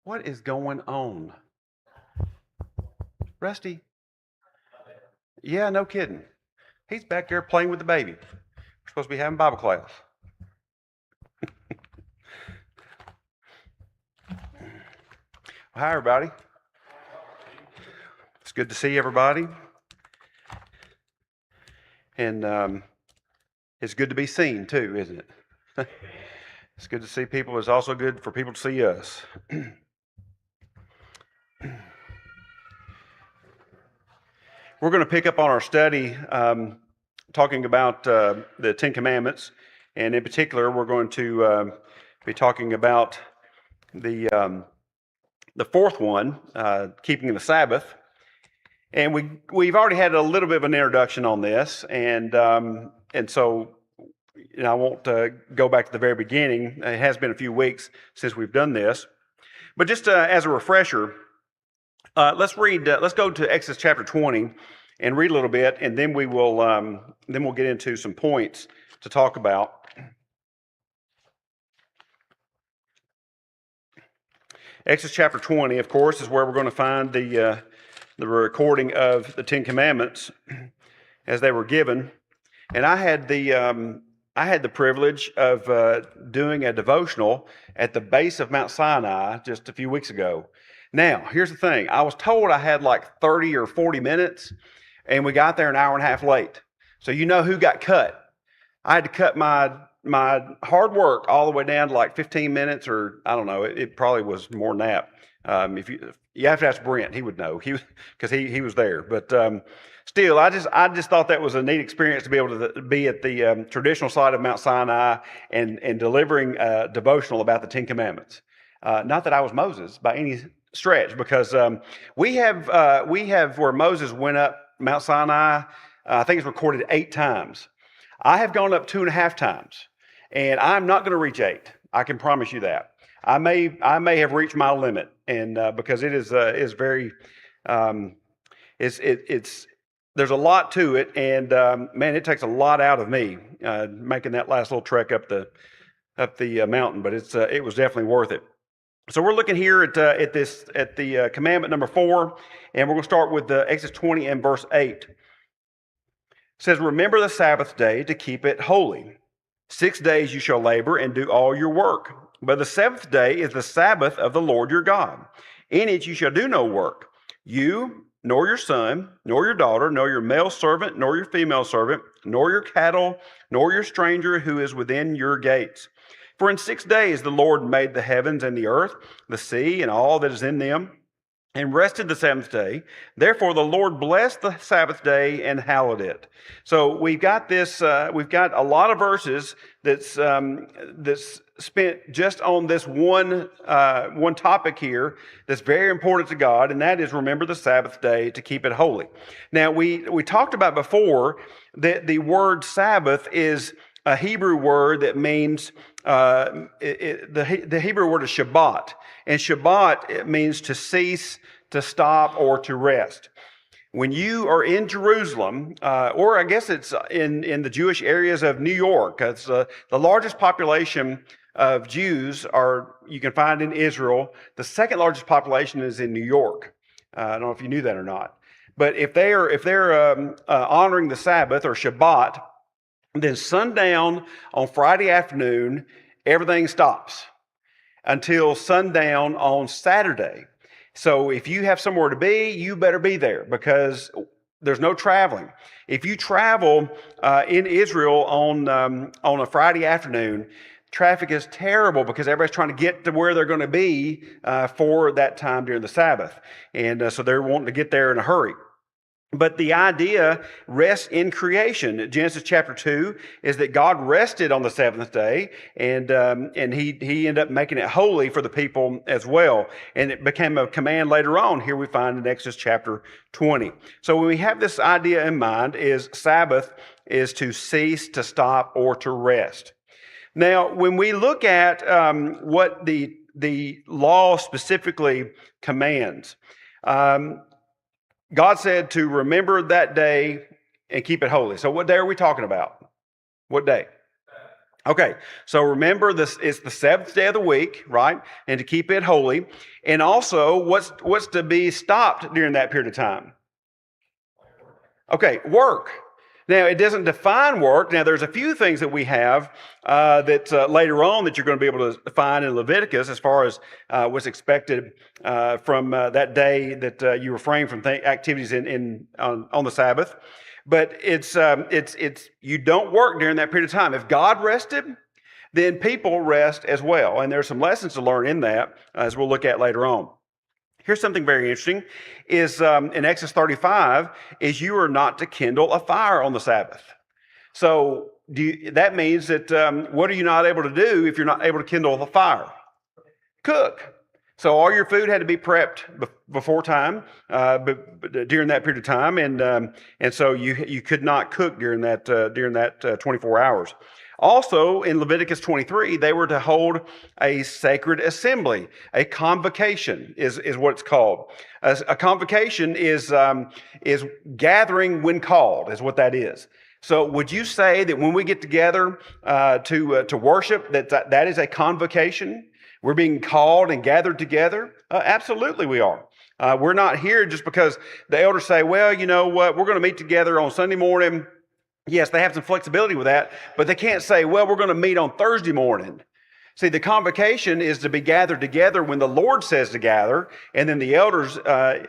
What is going on? Rusty? Yeah, no kidding. He's back there playing with the baby. We're supposed to be having Bible class. Hi, everybody. It's good to see everybody. And it's good to be seen, too, isn't it? It's good to see people. It's also good for people to see us. We're going to pick up on our study talking about the Ten Commandments. And in particular, we're going to be talking about the fourth one, keeping the Sabbath. And we've already had a little bit of an introduction on this, and so I won't go back to the very beginning. It has been a few weeks since we've done this, but just as a refresher, let's read. Let's go to Exodus chapter 20 and read a little bit, and then we'll get into some points to talk about. Exodus chapter 20, of course, is where we're going to find the recording of the Ten Commandments as they were given. And I had the privilege of doing a devotional at the base of Mount Sinai just a few weeks ago. Now, here's the thing. I was told I had like 30 or 40 minutes, and we got there an hour and a half late. So you know who got cut. I had to cut my hard work all the way down to like 15 minutes, or I don't know. It probably was more than that. If you have to ask Brent, he would know. Because he was there. But still, I just thought that was a neat experience to be able to be at the traditional site of Mount Sinai and delivering a devotional about the Ten Commandments. Not that I was Moses by any stretch, because we have where Moses went up Mount Sinai. I think it's recorded 8 times. I have gone up 2.5 times, and I'm not going to reach 8. I can promise you that. I may have reached my limit, and because it is very, it's there's a lot to it, and man, it takes a lot out of me making that last little trek up the mountain, but it was definitely worth it. So we're looking here at the commandment number 4, and we're going to start with Exodus 20 and verse 8. It says, "Remember the Sabbath day to keep it holy. 6 days you shall labor and do all your work. But the 7th day is the Sabbath of the Lord your God. In it you shall do no work, you, nor your son, nor your daughter, nor your male servant, nor your female servant, nor your cattle, nor your stranger who is within your gates. For in 6 days the Lord made the heavens and the earth, the sea, and all that is in them, and rested the 7th day. Therefore the Lord blessed the Sabbath day and hallowed it." So we've got this. We've got a lot of verses that's spent just on this one topic here that's very important to God, and that is remember the Sabbath day to keep it holy. Now we talked about before that the word Sabbath is a Hebrew word that means the Hebrew word is Shabbat. And Shabbat, it means to cease, to stop, or to rest. When you are in Jerusalem, or I guess it's in the Jewish areas of New York, it's the largest population of Jews you can find in Israel. The second largest population is in New York. I don't know if you knew that or not. But if they're honoring the Sabbath or Shabbat, then sundown on Friday afternoon, everything stops until sundown on Saturday. So if you have somewhere to be, you better be there because there's no traveling. If you travel in Israel on a Friday afternoon, traffic is terrible because everybody's trying to get to where they're going to be for that time during the Sabbath. And so they're wanting to get there in a hurry. But the idea rests in creation. Genesis chapter 2 is that God rested on the 7th day, and he ended up making it holy for the people as well. And it became a command later on. Here we find in Exodus chapter 20. So when we have this idea in mind, is Sabbath is to cease, to stop, or to rest. Now, when we look at what the law specifically commands, God said to remember that day and keep it holy. So what day are we talking about? What day? Okay, so remember this, it's the seventh day of the week, right? And to keep it holy. And also, what's to be stopped during that period of time? Okay, work. Now, it doesn't define work. Now, there's a few things that we have that later on that you're going to be able to find in Leviticus as far as what's expected from that day that you refrain from activities on the Sabbath. But it's you don't work during that period of time. If God rested, then people rest as well. And there's some lessons to learn in that as we'll look at later on. Here's something very interesting is in Exodus 35 is you are not to kindle a fire on the Sabbath. So that means that what are you not able to do if you're not able to kindle a fire? Cook. So all your food had to be prepped before time, but during that period of time, and so you could not cook during that 24 hours. Also, in Leviticus 23, they were to hold a sacred assembly. A convocation is what it's called. A convocation is gathering when called, is what that is. So would you say that when we get together to worship, that is a convocation? We're being called and gathered together? Absolutely we are. We're not here just because the elders say, well, you know what, we're going to meet together on Sunday morning. Yes, they have some flexibility with that, but they can't say, well, we're going to meet on Thursday morning. See, the convocation is to be gathered together when the Lord says to gather, and then the elders,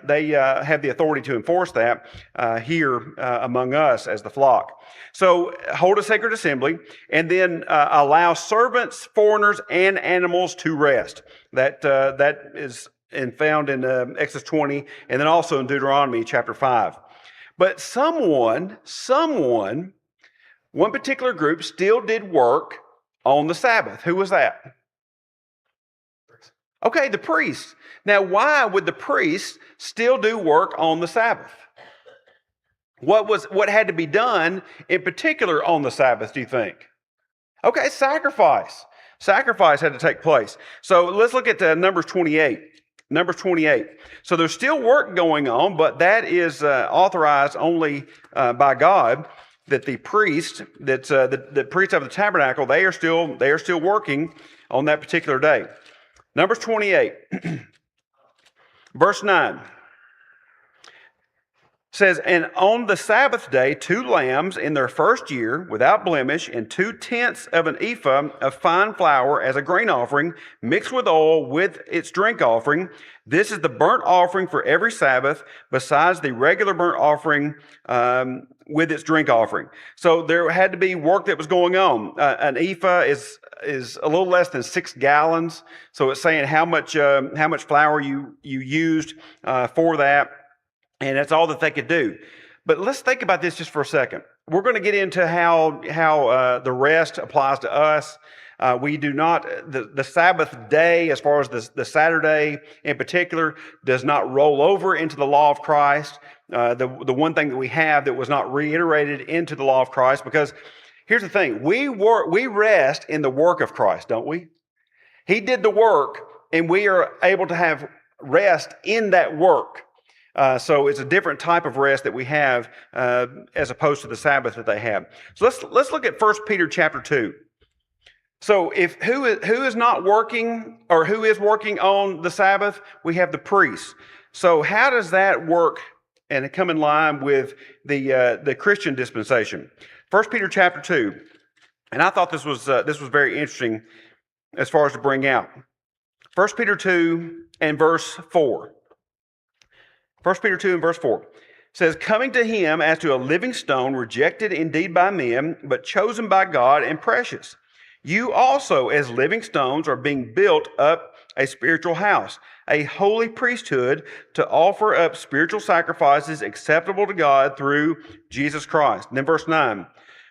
they have the authority to enforce that here among us as the flock. So hold a sacred assembly, and then allow servants, foreigners, and animals to rest. That is found in Exodus 20, and then also in Deuteronomy chapter 5. But one particular group still did work on the Sabbath. Who was that? Okay, the priests. Now, why would the priests still do work on the Sabbath? What had to be done in particular on the Sabbath, do you think? Okay, sacrifice. Sacrifice had to take place. So let's look at Numbers 28. Numbers 28. So there's still work going on, but that is authorized only by God. That the priest, the priest of the tabernacle, they are still working on that particular day. Numbers 28, verse 9 says, and on the Sabbath day, 2 lambs in their first year, without blemish, and 2/10 of an ephah of fine flour as a grain offering, mixed with oil with its drink offering. This is the burnt offering for every Sabbath, besides the regular burnt offering with its drink offering. So there had to be work that was going on. An ephah is a little less than 6 gallons. So it's saying how much flour you used for that. And that's all that they could do. But let's think about this just for a second. We're going to get into how the rest applies to us. We do not, the Sabbath day, as far as the Saturday in particular, does not roll over into the law of Christ. The one thing that we have that was not reiterated into the law of Christ, because here's the thing, we rest in the work of Christ, don't we? He did the work, and we are able to have rest in that work. So it's a different type of rest that we have as opposed to the Sabbath that they have. So let's look at 1 Peter chapter 2. So if who is not working or who is working on the Sabbath, we have the priests. So how does that work and come in line with the Christian dispensation? 1 Peter chapter 2, and I thought this was very interesting as far as to bring out. 1 Peter 2 and verse 4. 1 Peter 2 and verse 4 says, coming to him as to a living stone, rejected indeed by men, but chosen by God and precious. You also, as living stones, are being built up a spiritual house, a holy priesthood, to offer up spiritual sacrifices acceptable to God through Jesus Christ. And then verse 9,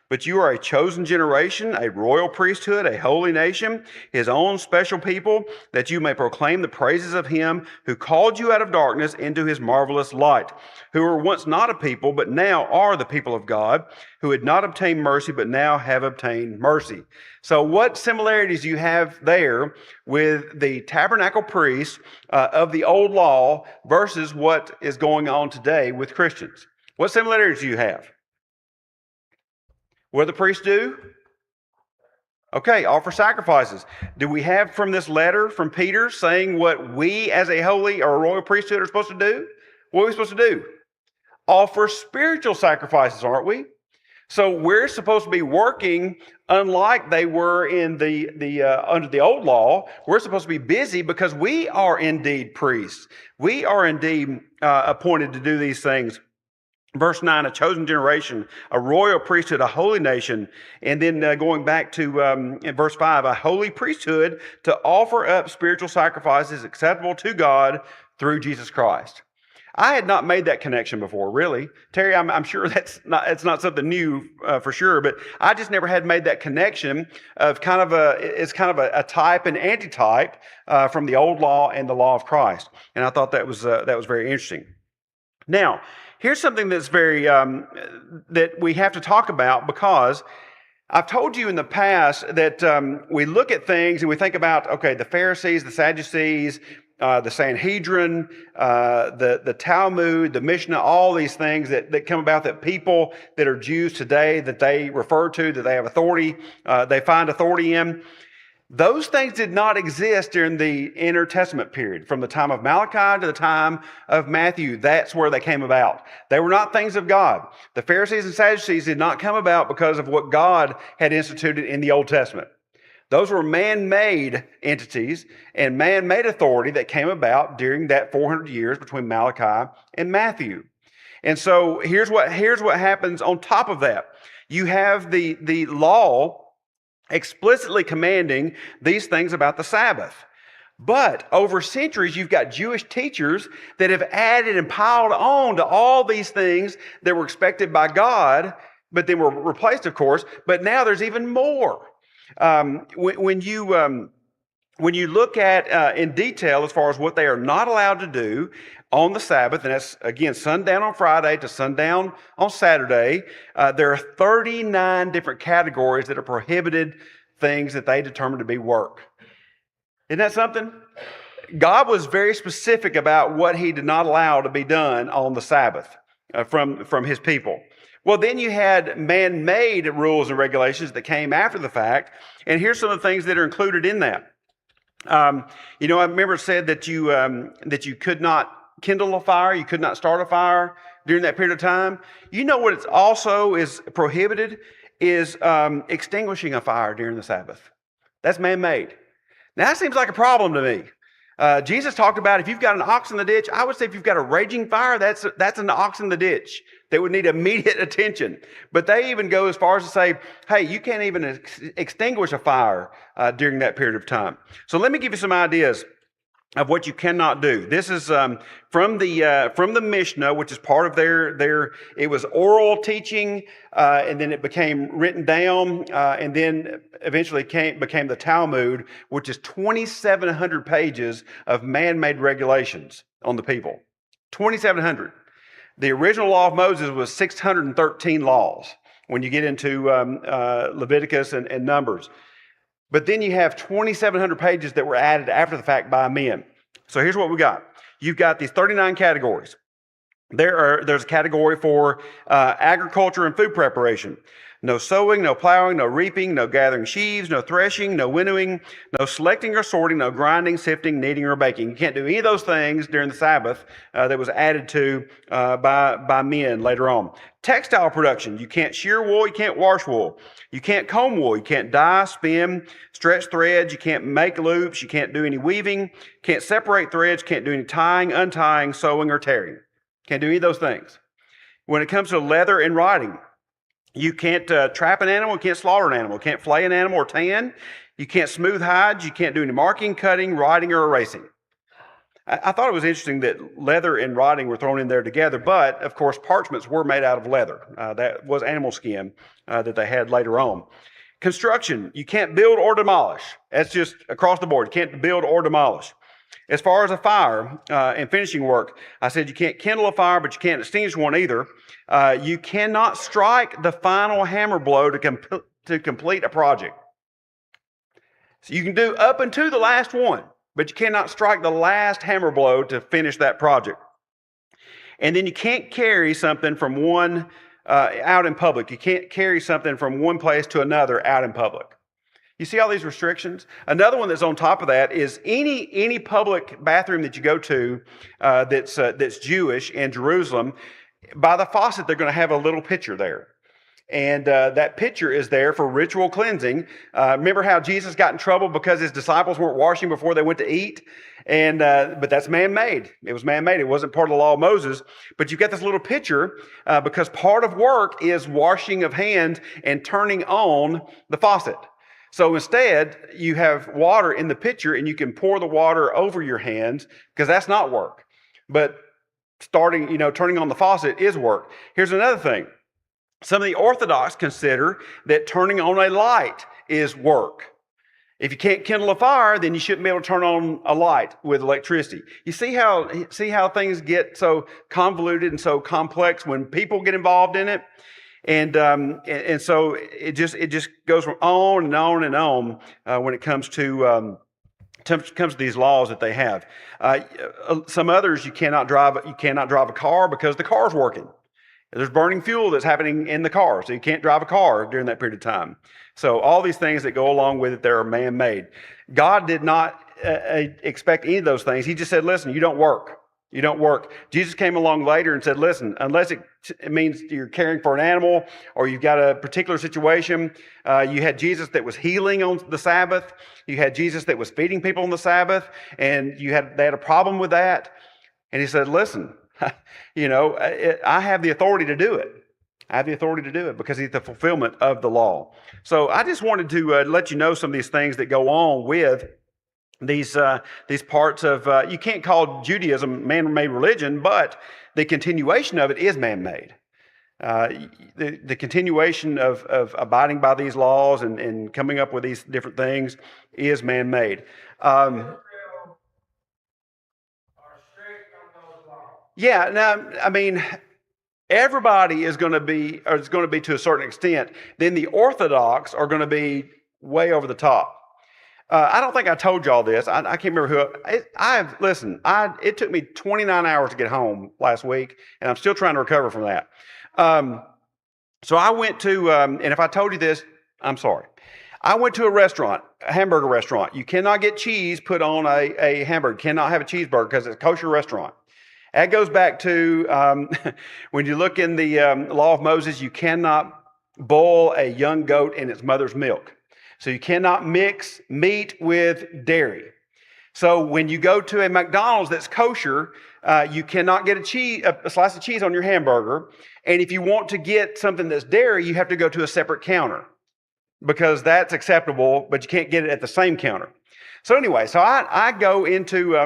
but you are a chosen generation, a royal priesthood, a holy nation, his own special people, that you may proclaim the praises of him who called you out of darkness into his marvelous light, who were once not a people, but now are the people of God, who had not obtained mercy, but now have obtained mercy. So what similarities do you have there with the tabernacle priests of the old law versus what is going on today with Christians? What similarities do you have? What do the priests do? Okay, offer sacrifices. Do we have from this letter from Peter saying what we as a holy or a royal priesthood are supposed to do? What are we supposed to do? Offer spiritual sacrifices, aren't we? So we're supposed to be working unlike they were in the under the old law. We're supposed to be busy because we are indeed priests. We are indeed appointed to do these things. Verse 9, a chosen generation, a royal priesthood, a holy nation. And then going back to in verse 5, a holy priesthood to offer up spiritual sacrifices acceptable to God through Jesus Christ. I had not made that connection before, really. Terry, I'm sure it's not something new for sure, but I just never had made that connection of it's kind of a type and antitype from the old law and the law of Christ. And I thought that was very interesting. Now, here's something that's very that we have to talk about, because I've told you in the past that we look at things and we think about, okay, the Pharisees, the Sadducees, the Sanhedrin, the Talmud, the Mishnah, all these things that come about, that people that are Jews today, that they refer to, that they have authority, they find authority in. Those things did not exist during the Intertestament period. From the time of Malachi to the time of Matthew, that's where they came about. They were not things of God. The Pharisees and Sadducees did not come about because of what God had instituted in the Old Testament. Those were man-made entities and man-made authority that came about during that 400 years between Malachi and Matthew. And so here's what happens on top of that. You have the law explicitly commanding these things about the Sabbath. But over centuries, you've got Jewish teachers that have added and piled on to all these things that were expected by God, but then were replaced, of course. But now there's even more. When you look at in detail as far as what they are not allowed to do on the Sabbath, and that's, again, sundown on Friday to sundown on Saturday, there are 39 different categories that are prohibited things that they determine to be work. Isn't that something? God was very specific about what he did not allow to be done on the Sabbath from his people. Well, then you had man-made rules and regulations that came after the fact, and here's some of the things that are included in that. I remember it said that you could not kindle a fire, you could not start a fire during that period of time. You know what it's also is prohibited is extinguishing a fire during the Sabbath. That's man-made. Now that seems like a problem to me. Jesus talked about if you've got an ox in the ditch, I would say if you've got a raging fire, that's an ox in the ditch that would need immediate attention. But they even go as far as to say, hey, you can't even extinguish a fire during that period of time. So let me give you some ideas of what you cannot do. This is from the Mishnah, which is part of their it was oral teaching, and then it became written down, and then eventually became the Talmud, which is 2,700 pages of man-made regulations on the people. 2,700. The original law of Moses was 613 laws when you get into Leviticus and Numbers. But then you have 2,700 pages that were added after the fact by men. So here's what we got. You've got these 39 categories. There's a category for agriculture and food preparation. No sowing, no plowing, no reaping, no gathering sheaves, no threshing, no winnowing, no selecting or sorting, no grinding, sifting, kneading, or baking. You can't do any of those things during the Sabbath that was added to by men later on. Textile production. You can't shear wool, you can't wash wool. You can't comb wool, you can't dye, spin, stretch threads, you can't make loops, you can't do any weaving, can't separate threads, can't do any tying, untying, sewing, or tearing. Can't do any of those things. When it comes to leather and writing, you can't trap an animal, you can't slaughter an animal, you can't flay an animal or tan, you can't smooth hides, you can't do any marking, cutting, writing, or erasing. I thought it was interesting that leather and writing were thrown in there together, but of course parchments were made out of leather. That was animal skin that they had later on. Construction, you can't build or demolish. That's just across the board. You can't build or demolish. As far as a fire and finishing work, I said you can't kindle a fire, but you can't extinguish one either. You cannot strike the final hammer blow to complete a project. So you can do up until the last one, but you cannot strike the last hammer blow to finish that project. And then you can't carry something from out in public. You can't carry something from one place to another out in public. You see all these restrictions? Another one that's on top of that is any public bathroom that you go to that's Jewish in Jerusalem, by the faucet, they're going to have a little pitcher there. And that pitcher is there for ritual cleansing. Remember how Jesus got in trouble because his disciples weren't washing before they went to eat? But that's man-made. It was man-made. It wasn't part of the law of Moses. But you've got this little pitcher because part of work is washing of hands and turning on the faucet. So instead, you have water in the pitcher and you can pour the water over your hands because that's not work. But turning on the faucet is work. Here's another thing. Some of the Orthodox consider that turning on a light is work. If you can't kindle a fire, then you shouldn't be able to turn on a light with electricity. You see how things get so convoluted and so complex when people get involved in it? And so it just goes on and on and on when it comes to these laws that they have. Some others you cannot drive a car because the car's working. There's burning fuel that's happening in the car, so you can't drive a car during that period of time. So all these things that go along with it, they're man-made. God did not expect any of those things. He just said, listen, you don't work. You don't work. Jesus came along later and said, listen, unless it means you're caring for an animal or you've got a particular situation, you had Jesus that was healing on the Sabbath. You had Jesus that was feeding people on the Sabbath, and they had a problem with that. And he said, listen, I have the authority to do it. I have the authority to do it because he's the fulfillment of the law. So I just wanted to let you know some of these things that go on with these parts of, you can't call Judaism man-made religion, but the continuation of it is man-made. The continuation of abiding by these laws and coming up with these different things is man-made. Yeah, now, I mean, everybody is going to be to a certain extent. Then the Orthodox are going to be way over the top. I don't think I told y'all this. I can't remember who. It took me 29 hours to get home last week, and I'm still trying to recover from that. So I went to, and if I told you this, I'm sorry. I went to a hamburger restaurant. You cannot get cheese put on a hamburger. Cannot have a cheeseburger because it's a kosher restaurant. That goes back to when you look in the law of Moses, you cannot boil a young goat in its mother's milk. So you cannot mix meat with dairy. So when you go to a McDonald's that's kosher, you cannot get a slice of cheese on your hamburger. And if you want to get something that's dairy, you have to go to a separate counter because that's acceptable, but you can't get it at the same counter. So anyway, I go into,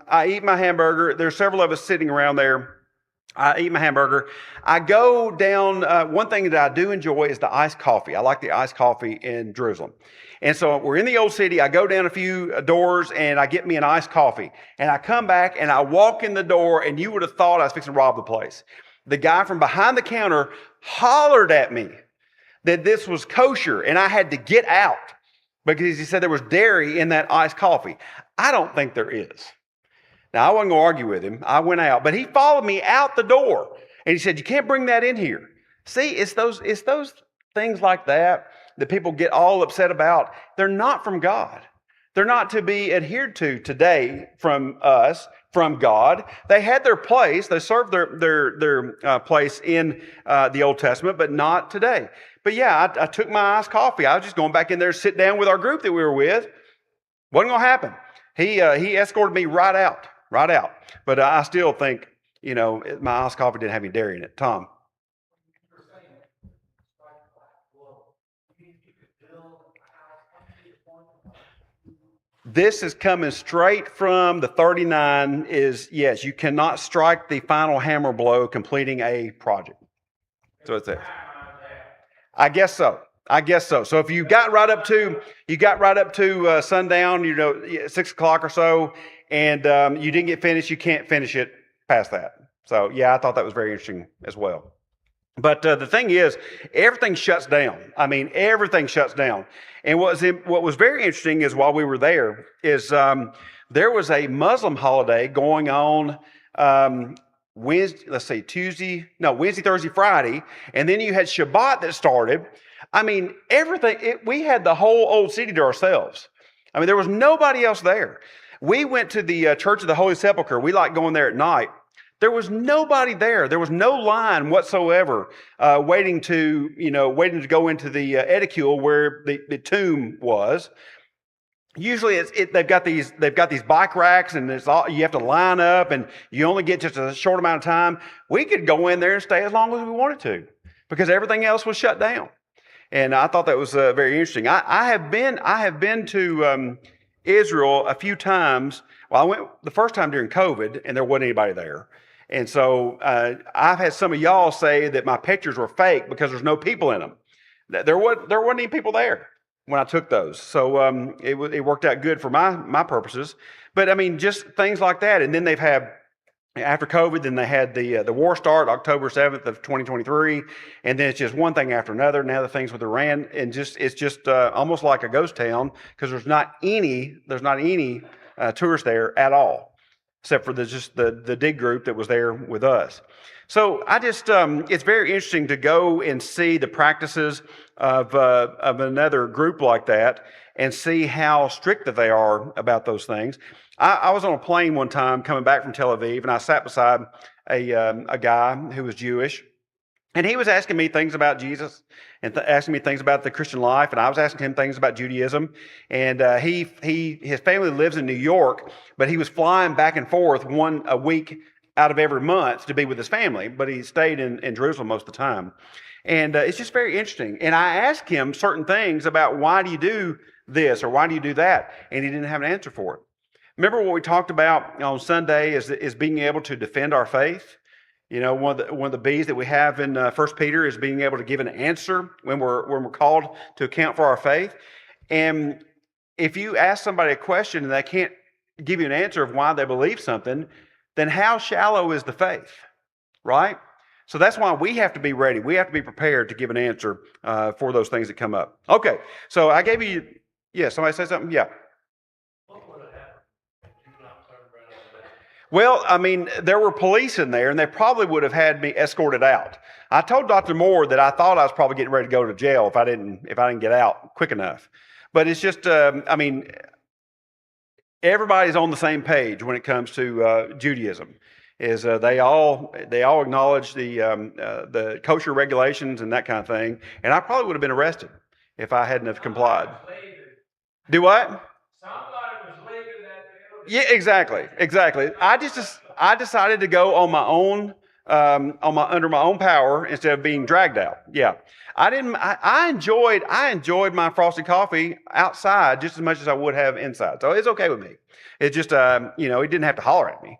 I eat my hamburger. There's several of us sitting around there. I eat my hamburger. I go down, one thing that I do enjoy is the iced coffee. I like the iced coffee in Jerusalem. And so we're in the old city. I go down a few doors and I get me an iced coffee. And I come back and I walk in the door and you would have thought I was fixing to rob the place. The guy from behind the counter hollered at me that this was kosher and I had to get out because he said there was dairy in that iced coffee. I don't think there is. Now, I wasn't going to argue with him. I went out, but he followed me out the door and he said, you can't bring that in here. See, it's those things like that people get all upset about. They're not from God. They're not to be adhered to today from us, from God. They had their place. They served their place in the Old Testament, but not today. But yeah, I took my iced coffee. I was just going back in there to sit down with our group that we were with. Wasn't going to happen. He escorted me right out. But I still think, my iced coffee didn't have any dairy in it. Tom? This is coming straight from the 39 is, yes, you cannot strike the final hammer blow completing a project. So it's that. I guess so. So if you got right up to sundown, 6 o'clock or so, and you didn't get finished, you can't finish it past that. So yeah, I thought that was very interesting as well. But the thing is, everything shuts down. I mean, everything shuts down. And what was very interesting is while we were there is there was a Muslim holiday going on Wednesday, Thursday, Friday, and then you had Shabbat that started. I mean, everything, we had the whole old city to ourselves. I mean, there was nobody else there. We went to the Church of the Holy Sepulchre. We liked going there at night. There was nobody there. There was no line whatsoever waiting to go into the edicule where the tomb was. Usually, they've got these bike racks, and you have to line up, and you only get just a short amount of time. We could go in there and stay as long as we wanted to, because everything else was shut down. And I thought that was very interesting. I have been to Israel a few times. Well, I went the first time during COVID, and there wasn't anybody there. And so I've had some of y'all say that my pictures were fake because there's no people in them. There wasn't any people there when I took those. So it worked out good for my purposes. But I mean, just things like that. And then they've had, after COVID, then they had the war start October 7th of 2023. And then it's just one thing after another. Now the things with Iran, and it's just almost like a ghost town, because there's not any tourists there at all, except for the dig group that was there with us. So I just, it's very interesting to go and see the practices of another group like that, and see how strict that they are about those things. I was on a plane one time coming back from Tel Aviv, and I sat beside a guy who was Jewish, and he was asking me things about Jesus and asking me things about the Christian life, and I was asking him things about Judaism. And his family lives in New York, but he was flying back and forth a week out of every month to be with his family, but he stayed in Jerusalem most of the time. And it's just very interesting. And I asked him certain things about, why do you do this or why do you do that? And he didn't have an answer for it. Remember what we talked about on Sunday is being able to defend our faith. You know, one of the B's that we have in 1 Peter is being able to give an answer when we're called to account for our faith. And if you ask somebody a question and they can't give you an answer of why they believe something, then how shallow is the faith, right? So that's why we have to be ready. We have to be prepared to give an answer for those things that come up. Okay, so I gave you, somebody say something? Yeah. Well, I mean, there were police in there, and they probably would have had me escorted out. I told Dr. Moore that I thought I was probably getting ready to go to jail if I didn't get out quick enough. But it's just, I mean, everybody's on the same page when it comes to Judaism. They all acknowledge the kosher regulations and that kind of thing. And I probably would have been arrested if I hadn't have complied. Do what? Yeah, exactly. I decided to go on my own, under my own power instead of being dragged out. Yeah, I enjoyed my frosted coffee outside just as much as I would have inside. So it's okay with me. It's just, he didn't have to holler at me.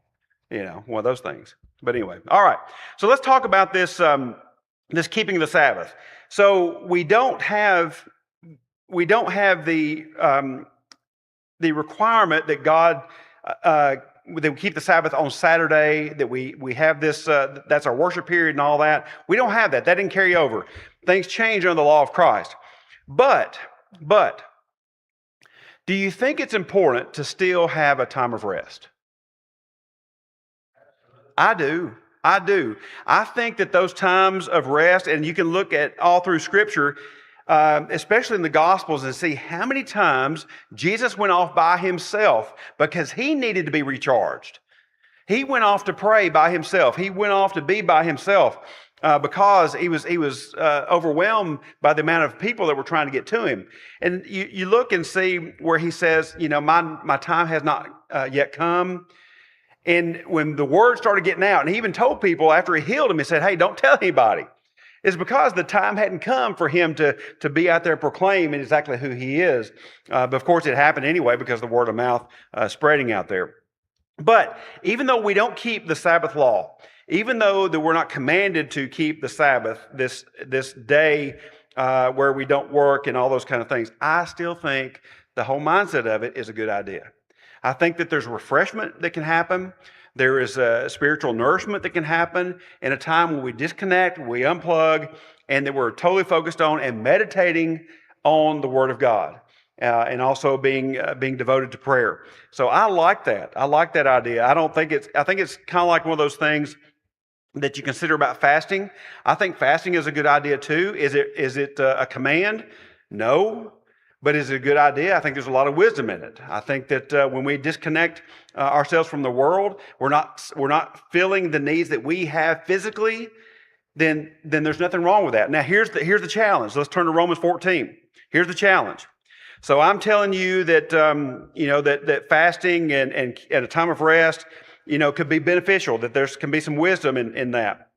One of those things. But anyway, all right. So let's talk about this keeping the Sabbath. So we don't have the requirement that God that we keep the Sabbath on Saturday, that we have this, that's our worship period and all that. We don't have that. That didn't carry over. Things change under the law of Christ. But, do you think it's important to still have a time of rest? I do. I think that those times of rest, and you can look at all through Scripture, especially in the Gospels, and see how many times Jesus went off by himself because he needed to be recharged. He went off to pray by himself. He went off to be by himself because he was overwhelmed by the amount of people that were trying to get to him. And you look and see where he says, my time has not yet come. And when the word started getting out, and he even told people after he healed them, he said, hey, don't tell anybody. It's because the time hadn't come for him to be out there proclaiming exactly who he is. But of course, it happened anyway because of the word of mouth spreading out there. But even though we don't keep the Sabbath law, even though that we're not commanded to keep the Sabbath, this day where we don't work and all those kind of things, I still think the whole mindset of it is a good idea. I think that there's refreshment that can happen. There is a spiritual nourishment that can happen in a time when we disconnect, we unplug, and that we're totally focused on and meditating on the Word of God, and also being devoted to prayer. So I like that. I like that idea. I think it's kind of like one of those things that you consider about fasting. I think fasting is a good idea too. Is it a command? No. But is it a good idea? I think there's a lot of wisdom in it. I think that when we disconnect ourselves from the world, we're not filling the needs that we have physically, then there's nothing wrong with that. Now here's the challenge. Let's turn to Romans 14. Here's the challenge. So I'm telling you that that fasting and a time of rest, could be beneficial. That there can be some wisdom in that.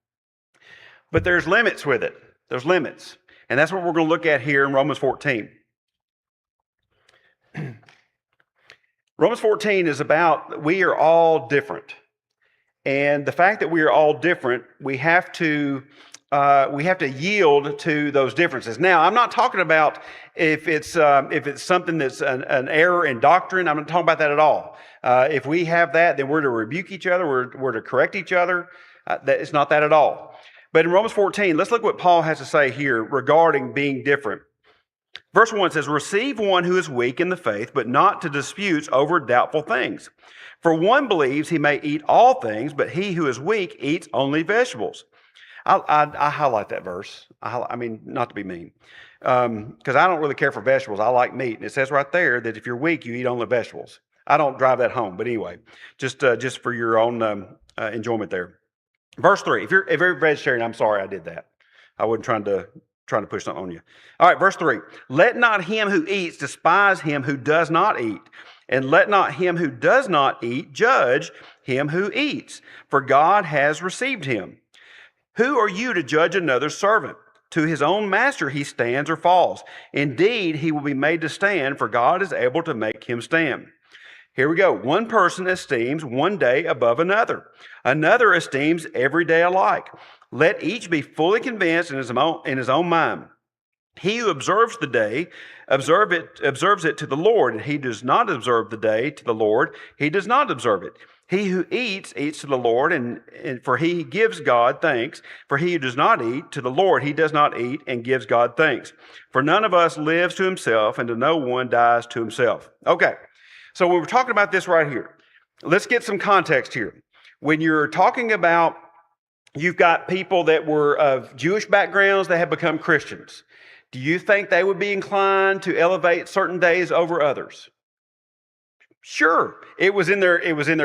But there's limits with it. There's limits, and that's what we're going to look at here in Romans 14. Romans 14 is about we are all different. And the fact that we are all different, we have to yield to those differences. Now, I'm not talking about if it's something that's an error in doctrine. I'm not talking about that at all. If we have that, then we're to rebuke each other. We're to correct each other. It's not that at all. But in Romans 14, let's look what Paul has to say here regarding being different. Verse 1 says, "Receive one who is weak in the faith, but not to disputes over doubtful things. For one believes he may eat all things, but he who is weak eats only vegetables." I highlight that verse. I mean, not to be mean, because I don't really care for vegetables. I like meat, and it says right there that if you're weak, you eat only vegetables. I don't drive that home, but anyway, just for your own enjoyment there. Verse 3. If you're a vegetarian, I'm sorry I did that. I wasn't trying to push something on you. All right, verse 3. "Let not him who eats despise him who does not eat, and let not him who does not eat judge him who eats, for God has received him. Who are you to judge another's servant? To his own master he stands or falls. Indeed, he will be made to stand, for God is able to make him stand." Here we go. "One person esteems one day above another. Another esteems every day alike. Let each be fully convinced in his own mind. He who observes the day observes it to the Lord, and he does not observe the day to the Lord, he does not observe it. He who eats to the Lord, and for he gives God thanks. For he who does not eat to the Lord, he does not eat and gives God thanks. For none of us lives to himself, and to no one dies to himself." Okay, so when we're talking about this right here, let's get some context here. When you're talking about you've got people that were of Jewish backgrounds that have become Christians, do you think they would be inclined to elevate certain days over others? Sure. It was in their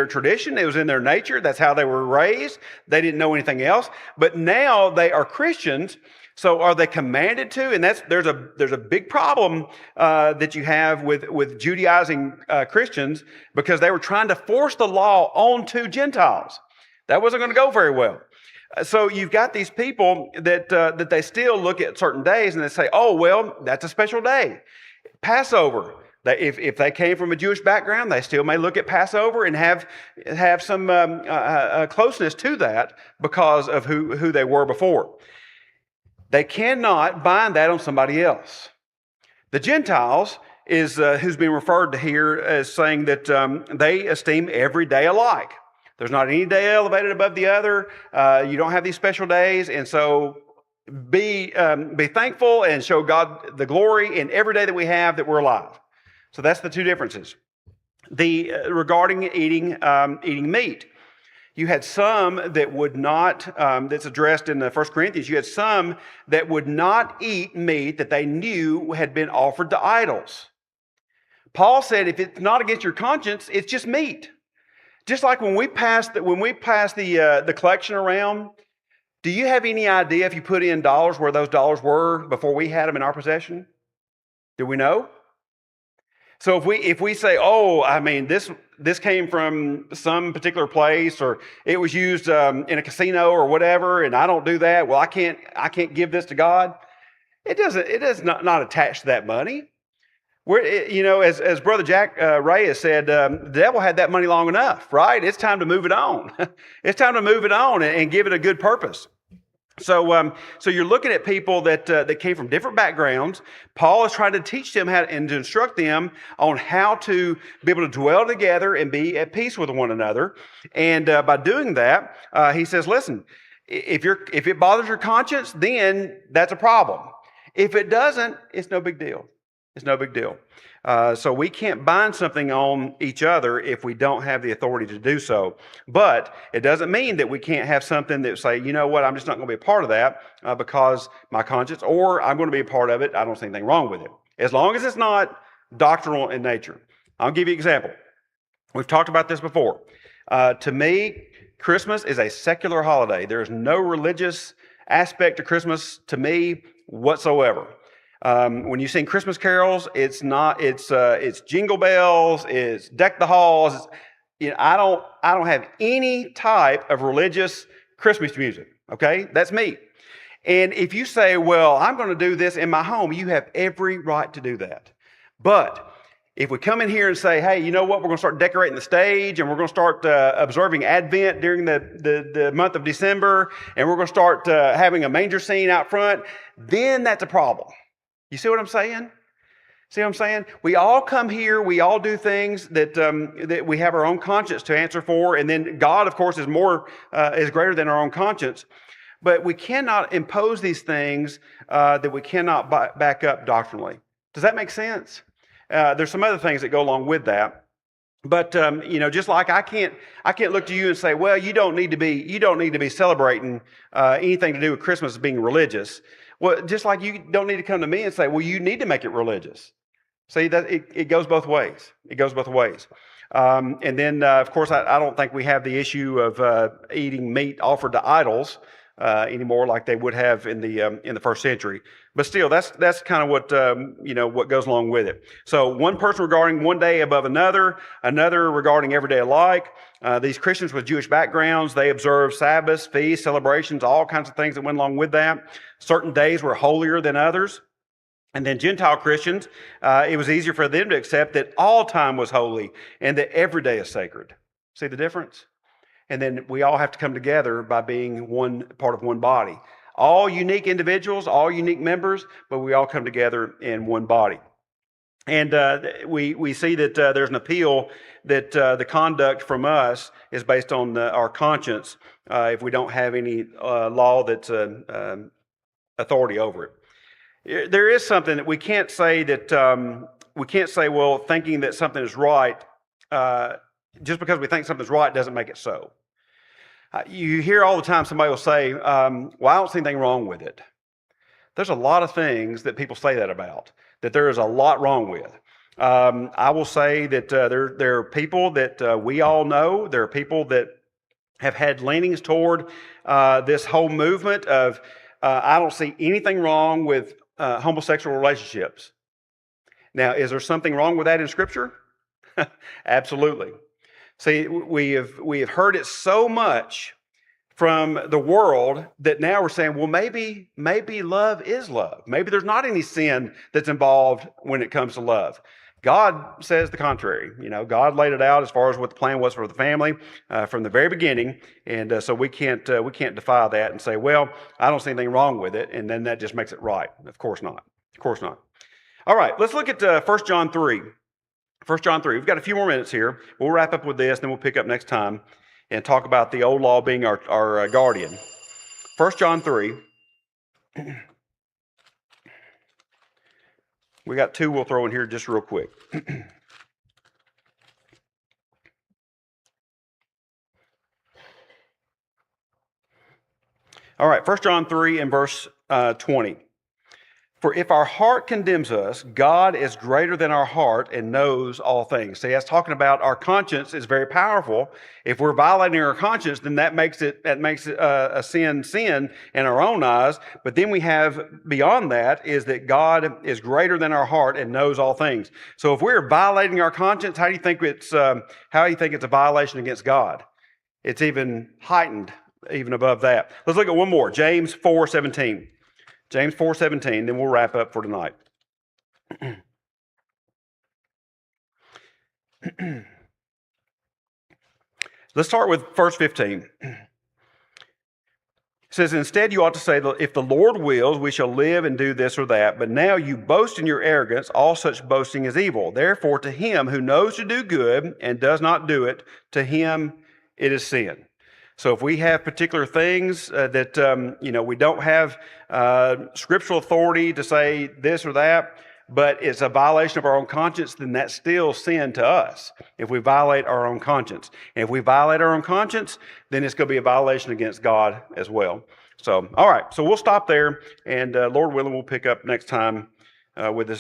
tradition. It was in their nature. That's how they were raised. They didn't know anything else. But now they are Christians. So are they commanded to? And there's a big problem that you have with Judaizing Christians, because they were trying to force the law onto Gentiles. That wasn't going to go very well. So you've got these people that they still look at certain days and they say, "Oh, well, that's a special day." Passover. If they came from a Jewish background, they still may look at Passover and have some closeness to that because of who they were before. They cannot bind that on somebody else. The Gentiles is who's being referred to here as saying that they esteem every day alike. There's not any day elevated above the other. You don't have these special days, and so be thankful and show God the glory in every day that we have that we're alive. So that's the two differences. Regarding eating meat, you had some that would not. That's addressed in the 1 Corinthians. You had some that would not eat meat that they knew had been offered to idols. Paul said, if it's not against your conscience, it's just meat. Just like when we pass the collection around, do you have any idea if you put in dollars where those dollars were before we had them in our possession? Do we know? So if we say, "Oh, I mean, this came from some particular place, or it was used in a casino or whatever, and I don't do that. Well, I can't give this to God." It does not attach to that money. As Brother Jack Ray has said, the devil had that money long enough, right? It's time to move it on. It's time to move it on and give it a good purpose. So you're looking at people that came from different backgrounds. Paul is trying to teach them and to instruct them on how to be able to dwell together and be at peace with one another. And by doing that, he says, listen, if it bothers your conscience, then that's a problem. If it doesn't, it's no big deal. It's no big deal. So we can't bind something on each other if we don't have the authority to do so. But it doesn't mean that we can't have something that say, you know what, I'm just not going to be a part of that because my conscience, or I'm going to be a part of it. I don't see anything wrong with it. As long as it's not doctrinal in nature. I'll give you an example. We've talked about this before. To me, Christmas is a secular holiday. There's no religious aspect to Christmas to me whatsoever. When you sing Christmas carols, it's jingle bells, it's deck the halls. I don't have any type of religious Christmas music. Okay, that's me. And if you say, well, I'm going to do this in my home, you have every right to do that. But if we come in here and say, hey, you know what, we're going to start decorating the stage and we're going to start observing Advent during the month of December, and we're going to start having a manger scene out front, then that's a problem. You see what I'm saying? See what I'm saying? We all come here, we all do things that we have our own conscience to answer for, and then God, of course, is greater than our own conscience. But we cannot impose these things that we cannot back up doctrinally. Does that make sense? There's some other things that go along with that. But just like I can't look to you and say, well, you don't need to be celebrating anything to do with Christmas as being religious. Well, just like you don't need to come to me and say, well, you need to make it religious. See, that it goes both ways. It goes both ways. And then, of course, I don't think we have the issue of eating meat offered to idols anymore like they would have in the first century. But still, that's kind of what goes along with it. So one person regarding one day above another regarding every day alike. These Christians with Jewish backgrounds, they observed Sabbaths, feasts, celebrations, all kinds of things that went along with that. Certain days were holier than others. And then Gentile Christians, it was easier for them to accept that all time was holy and that every day is sacred. See the difference? And then we all have to come together by being one part of one body. All unique individuals, all unique members, but we all come together in one body. And we see that there's an appeal that the conduct from us is based on our conscience if we don't have any law that's authority over it. There is something that we can't say well, thinking that something is right, just because we think something's right doesn't make it so. You hear all the time somebody will say, well, I don't see anything wrong with it. There's a lot of things that people say that about, that there is a lot wrong with. I will say that there are people that we all know, there are people that have had leanings toward this whole movement of, I don't see anything wrong with homosexual relationships. Now, is there something wrong with that in Scripture? Absolutely. See, we have heard it so much from the world that now we're saying, well, maybe love is love. Maybe there's not any sin that's involved when it comes to love. God says the contrary. God laid it out as far as what the plan was for the family from the very beginning, and so we can't defy that and say, well, I don't see anything wrong with it, and then that just makes it right. Of course not. Of course not. All right, let's look at 1 John 3. 1 John 3. We've got a few more minutes here. We'll wrap up with this, then we'll pick up next time and talk about the old law being our guardian. 1 John 3. We got two we'll throw in here just real quick. All right, 1 John 3 and verse 20. For if our heart condemns us, God is greater than our heart and knows all things. See, that's talking about our conscience is very powerful. If we're violating our conscience, then that makes it a sin in our own eyes. But then we have beyond that is that God is greater than our heart and knows all things. So if we're violating our conscience, how do you think it's a violation against God? It's even heightened, even above that. Let's look at one more. James 4:17. James 4:17, then we'll wrap up for tonight. Let's start with verse 15. It says, instead you ought to say, if the Lord wills, we shall live and do this or that. But now you boast in your arrogance. All such boasting is evil. Therefore, to him who knows to do good and does not do it, to him it is sin. So if we have particular things that we don't have scriptural authority to say this or that, but it's a violation of our own conscience, then that's still sin to us if we violate our own conscience. And if we violate our own conscience, then it's going to be a violation against God as well. So, all right, so we'll stop there, and Lord willing, we'll pick up next time with this